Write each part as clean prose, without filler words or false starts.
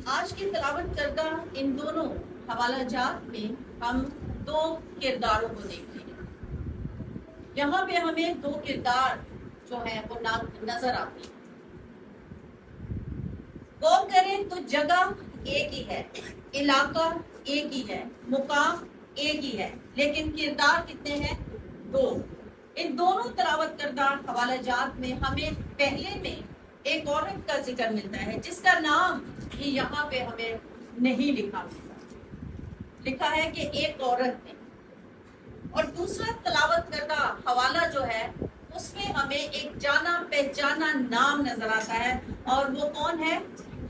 آج کی تلاوت کردہ ان دونوں حوالہ جات میں ہم دو کرداروں کو دیکھتے ہیں۔ یہاں پہ ہمیں دو کردار جو ہیں وہ نظر آتے ہیں۔ غور کریں تو جگہ ایک ہی ہے، علاقہ ایک ہی ہے، مقام ایک ہی ہے، لیکن کردار کتنے ہیں؟ دو۔ ان دونوں تلاوت کردہ حوالہ جات میں ہمیں پہلے میں ایک عورت کا ذکر ملتا ہے جس کا نام بھی یہاں پہ ہمیں نہیں لکھا ملتا، لکھا ہے کہ ایک عورت نے۔ اور دوسرا تلاوت کردہ حوالہ جو ہے اس میں ہمیں ایک جانا پہچانا نام نظر آتا ہے، اور وہ کون ہے؟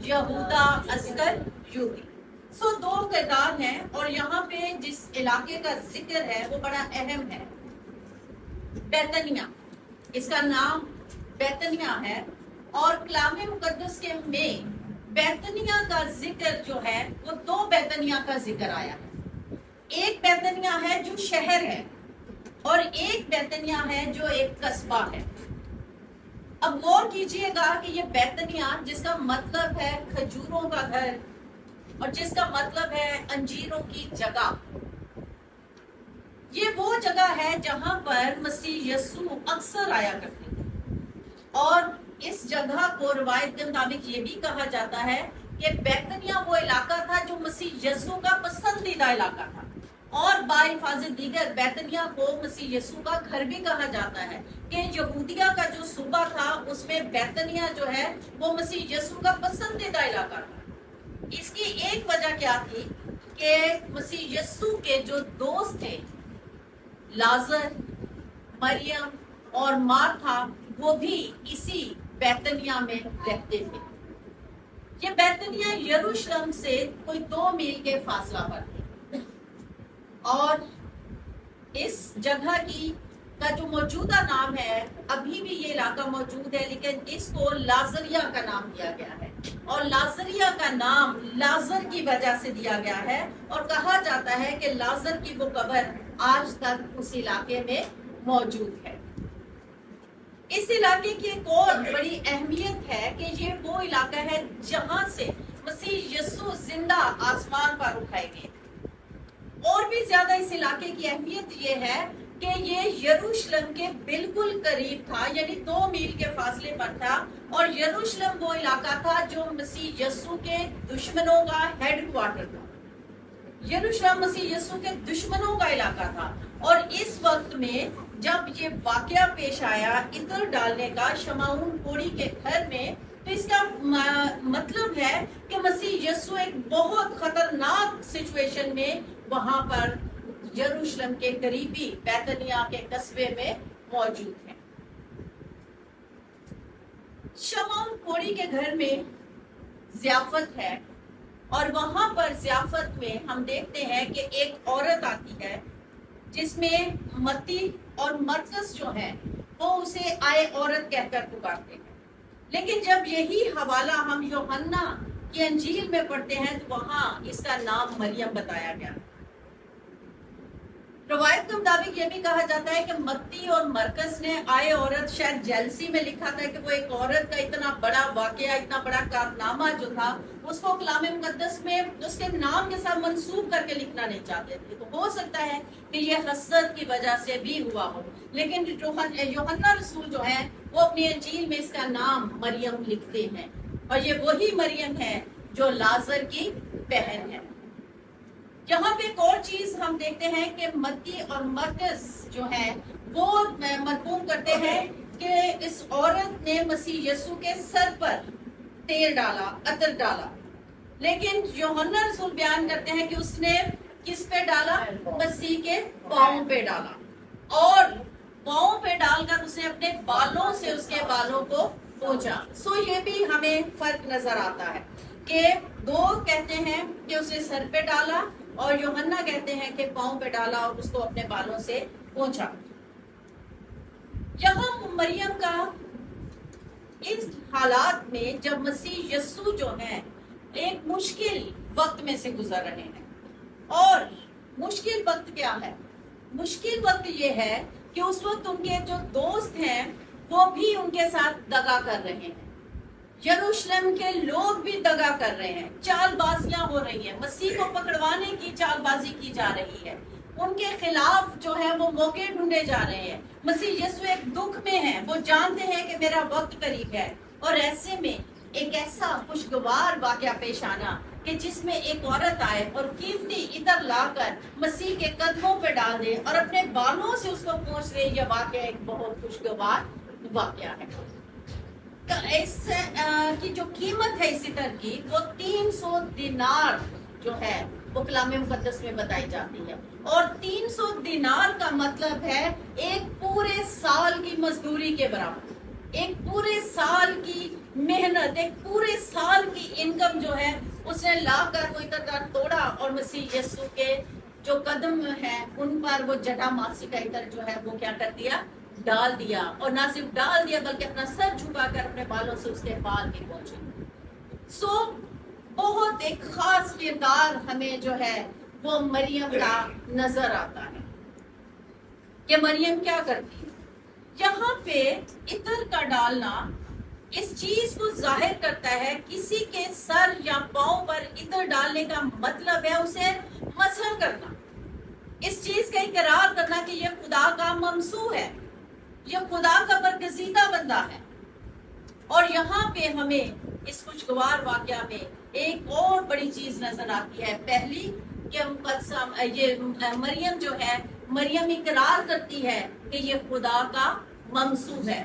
یہودا اصغر یہودی۔ دو کردار ہیں، اور یہاں پہ جس علاقے کا ذکر ہے وہ بڑا اہم ہے، بیتنیہ۔ اس کا نام بیتنیہ ہے، اور کلام مقدس کے میں بیتنیہ کا ذکر جو ہے وہ دو بیتنیہ کا ذکر آیا ہے۔ ایک بیتنیہ ہے جو شہر ہے، اور ایک بیتنیہ ہے جو ایک قصبہ ہے۔ اب غور کیجئے گا کہ یہ بیتنیہ جس کا مطلب ہے کھجوروں کا گھر، اور جس کا مطلب ہے انجیروں کی جگہ، یہ وہ جگہ ہے جہاں پر مسیح یسوع اکثر آیا کرتے تھے۔ اور اس جگہ کو روایت کے مطابق یہ بھی کہا جاتا ہے کہ بیتنیہ وہ علاقہ تھا جو مسیح یسوع کا پسندیدہ علاقہ تھا، اور بالفاظ دیگر بیتنیہ کو مسیح یسوع کا گھر بھی کہا جاتا ہے، کہ یہودیہ کا جو صوبہ تھا اس میں بیتنیہ جو ہے وہ مسیح یسوع کا پسندیدہ علاقہ تھا۔ اس کی ایک وجہ کیا تھی کہ مسیح یسوع کے جو دوست تھے، لازر، مریم اور مارتھا، وہ بھی اسی بیتنیہ میں رہتے تھے۔ یہ بیتنیہ یروشلم سے کوئی 2 میل کے فاصلہ پر تھے، اور اس جگہ کا جو موجودہ نام ہے، ابھی بھی یہ علاقہ موجود ہے، لیکن اس کو لازریہ کا نام دیا گیا ہے، اور لازریہ کا نام لازر کی وجہ سے دیا گیا ہے، اور کہا جاتا ہے کہ لازر کی وہ قبر آج تک اس علاقے میں موجود ہے۔ اس علاقے کی ایک اور بڑی اہمیت ہے کہ یہ وہ علاقہ ہے جہاں سے مسیح یسوع زندہ آسمان پر اٹھائے گئے۔ اور بھی زیادہ اس علاقے کی اہمیت یہ ہے کہ یہ یروشلم کے بالکل قریب تھا، یعنی 2 میل کے فاصلے پر تھا، اور یروشلم وہ علاقہ تھا جو مسیح یسوع کے دشمنوں کا ہیڈ کوارٹر تھا۔ یروشلم مسیح یسوع کے دشمنوں کا علاقہ تھا، اور اس وقت میں جب یہ واقعہ پیش آیا عطر ڈالنے کا شمعون کوڑی کے گھر میں، تو اس کا مطلب ہے کہ مسیح یسوع ایک بہت خطرناک سچویشن میں وہاں پر یروشلم کے قریبی بیتنیہ کے قصبے میں موجود ہے۔ شمعون کوڑی کے گھر میں ضیافت ہے، اور وہاں پر ضیافت میں ہم دیکھتے ہیں کہ ایک عورت آتی ہے جس میں متی اور مرکز جو ہیں وہ اسے آئے عورت کہہ کر پکارتے ہیں۔ لیکن جب یہی حوالہ ہم یوحنا کی انجیل میں پڑھتے ہیں تو وہاں اس کا نام مریم بتایا گیا۔ روایت کے مطابق یہ بھی کہا جاتا ہے کہ متی اور مرکز نے آئے عورت، شاید جیلسی میں لکھا تھا کہ وہ ایک عورت کا اتنا بڑا واقعہ، اتنا بڑا کارنامہ جو تھا اس کو کلام مقدس میں اس کے نام کے ساتھ منسوب کر کے لکھنا نہیں چاہتے تھے، تو ہو سکتا ہے کہ یہ حسد کی وجہ سے بھی ہوا ہو، لیکن یوحنا رسول جو ہے وہ اپنی انجیل میں اس کا نام مریم لکھتے ہیں، اور یہ وہی مریم ہے جو لازر کی بہن ہے۔ یہاں پہ ایک اور چیز ہم دیکھتے ہیں کہ متی اور مرکز جو ہے وہ مرقوم کرتے ہیں کہ اس عورت نے مسیح یسوع کے سر پر تیل ڈالا، عطر ڈالا، لیکن یوحنا رسول بیان کرتے ہیں کہ اس نے کس پہ ڈالا؟ مسیح کے پاؤں پہ ڈالا، اور پاؤں پہ ڈال کر اس نے اپنے بالوں سے اس کے بالوں کو پوچھا۔ یہ بھی ہمیں فرق نظر آتا ہے کہ دو کہتے ہیں کہ اسے سر پہ ڈالا، اور یوحنا کہتے ہیں کہ پاؤں پہ ڈالا اور اس کو اپنے بالوں سے پوچھا۔ یہاں مریم کا اس حالات میں جب مسیح یسوع جو ہیں ایک مشکل وقت میں سے گزر رہے ہیں، اور مشکل وقت کیا ہے؟ مشکل وقت یہ ہے کہ اس وقت ان کے جو دوست ہیں وہ بھی ان کے ساتھ دغا کر رہے ہیں، यरूशलेम के लोग भी दगा कर रहे हैं, चालबाजियां हो रही हैं, मसीह को पकड़वाने की चालबाजी की जा रही है, उनके खिलाफ जो है वो मौके ढूंढे जा रहे हैं। मसीह यीशु एक दुख में है, वो जानते हैं कि मेरा वक्त करीब है, और ऐसे में एक ऐसा खुशगवार वाकया पेश आना कि जिसमें एक औरत आए और कीमती इत्र लाकर मसीह के कदमों पे डाल दे और अपने बालों से उसको पोंछ ले, यह वाकया एक बहुत खुशगवार वाकया है। इस की जो कीमत है इस इत्र की, वो 300 दिनार जो है वो कलाम मुकद्दस में बताई जाती है, और 300 दिनार का मतलब है एक पूरे साल की मजदूरी के बराबर, एक पूरे साल की मेहनत, एक पूरे साल की इनकम जो है उसने लाकर वो इत्र तोड़ा और मसीह यीशु के जो कदम है उन पर वो जटामासी का इत्र जो है वो क्या कर दिया, डाल दिया, और ना सिर्फ डाल दिया बल्कि अपना सर झुकाकर अपने बालों से उसके बाल भी पहुंचे। बहुत एक खास किरदार हमें जो है वो मरियम का नजर आता है कि मरियम क्या करती है। यहाँ पे इत्र का डालना इस चीज को जाहिर करता है, किसी के सर या पांव पर इत्र डालने का मतलब है उसे मसह करना, इस चीज का इकरार करना कि यह खुदा का ममसू है, यह खुदा का बरगजीदा बंदा है। और यहाँ पे हमें इस खुशगवार वाकया में एक और बड़ी चीज नजर आती है। पहली कि ये मरियम जो है, मरियम इकरार करती है कि ये खुदा का ममसू है।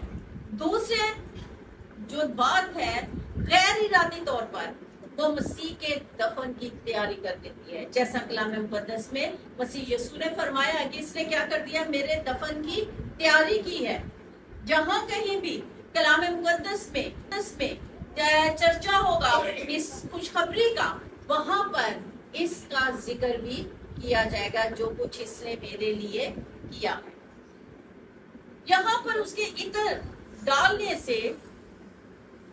दूसरे जो बात है, गैर इरादी तौर पर वो मसीह के दफन की तैयारी कर देती है, जैसा कलाम मुकद्दस में मसीह यीशु ने फरमाया कि इसने क्या कर दिया, मेरे दफन की तैयारी की है। जहां कहीं भी कलाम मुकद्दस में चर्चा होगा इस खुशखबरी का, वहां पर इसका जिक्र भी किया जाएगा, जो कुछ इसने मेरे लिए किया है। यहाँ पर उसके इत्र डालने से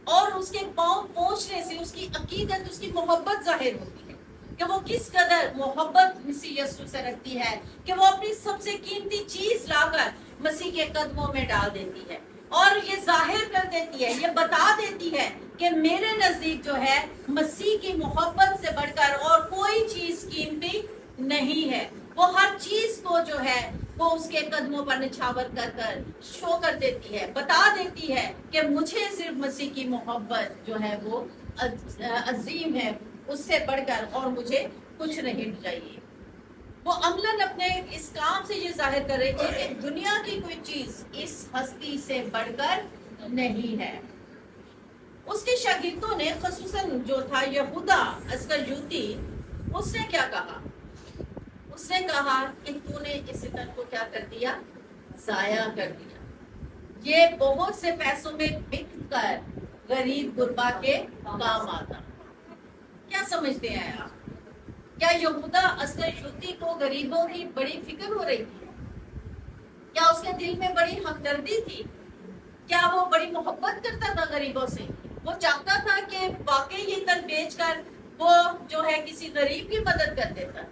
और उसके पांव पोंछने से उसकी अकीदत, उसकी मोहब्बत जाहिर होती है कि वो किस कदर मोहब्बत मसीह यीशु से रखती है, कि वो अपनी सबसे कीमती चीज लाकर मसीह के कदमों में डाल देती है, और ये जाहिर कर देती है, ये बता देती है कि मेरे नजदीक जो है मसीह की मोहब्बत से बढ़कर और कोई चीज कीमती नहीं है। वो हर चीज को जो है वो उसके कदमों पर निछावर कर कर शो कर देती है, बता देती है कि मुझे सिर्फ मसीह की मोहब्बत जो है वो अजीम है, उससे बढ़कर और मुझे कुछ नहीं चाहिए। वो अमलन अपने इस काम से ये जाहिर कर रही थी कि दुनिया की कोई चीज इस हस्ती से बढ़कर नहीं है। उसके शागिर्दों ने, खसूसन जो था यहूदा अस्करियोती, उसने क्या कहा, उसने कहा कि तूने इस इत्र को क्या कर दिया, जाया कर दिया, ये बहुत से पैसों में बिक कर गरीब गुरबा के काम आता। क्या समझते हैं आप? क्या यहूदा अस्करियोती को गरीबों की बड़ी फिक्र हो रही थी? क्या उसके दिल में बड़ी हमदर्दी थी? क्या वो बड़ी मोहब्बत करता था गरीबों से? वो चाहता था कि वाकई ये इत्र बेचकर वो जो है किसी गरीब की मदद कर देता।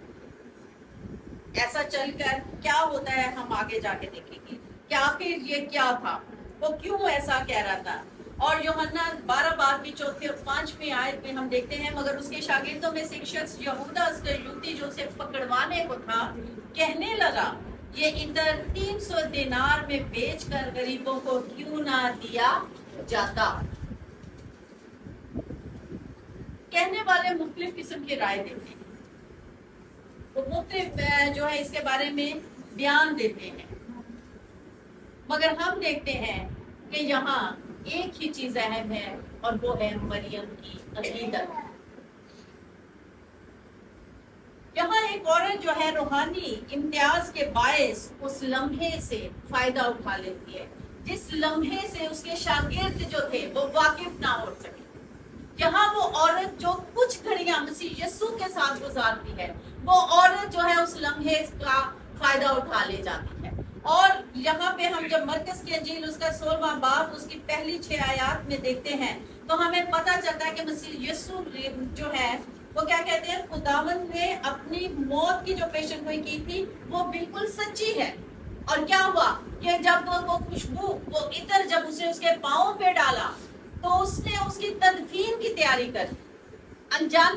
ऐसा चलकर क्या होता है हम आगे जाके देखेंगे कि आखिर ये क्या था, वो क्यों ऐसा कह रहा था। और यूहन्ना 12 बाब की 4 और 5वीं आयत में हम देखते हैं, मगर उसके शागिर्दों में से एक शख्स यहूदा अस्करियोती जो उसे पकड़वाने को था, कहने लगा ये इत्र 300 दिनार में बेचकर गरीबों को क्यों ना दिया जाता। कहने वाले मुख्तलिफ किस्म की राय देते हैं, वो मुख्तलिफ जो है इसके बारे में बयान देते हैं, मगर हम देखते हैं कि यहाँ एक ही चीज अहम है और वो है मरियम की अकीदत। यहाँ एक औरत जो है रूहानी इम्तियाज के बायस उस लम्हे से फायदा उठा लेती है, जिस लम्हे से उसके शागिर्द जो थे वो वाकिफ ना हो सके। यहाँ वो औरत जो कुछ घड़ियां मसीह यीशु के साथ गुजारती है, वो औरत जो है उस लम्हे का फायदा उठा ले जाती है। और यहाँ पे हम जब मरकस की अंजील उसका 16वां बाब उसकी पहली 6 आयत में देखते हैं तो हमें पता चलता है कि मसीह यीशु जो है वो क्या कहते हैं, खुदावंद ने अपनी मौत की जो पेशेंगोई की थी वो बिल्कुल सच्ची है। और क्या हुआ कि जब वो खुशबू, वो इत्र जब उसे उसके पाँव पे डाला تو اس نے اس کی تدفین کی تیاری کر انجان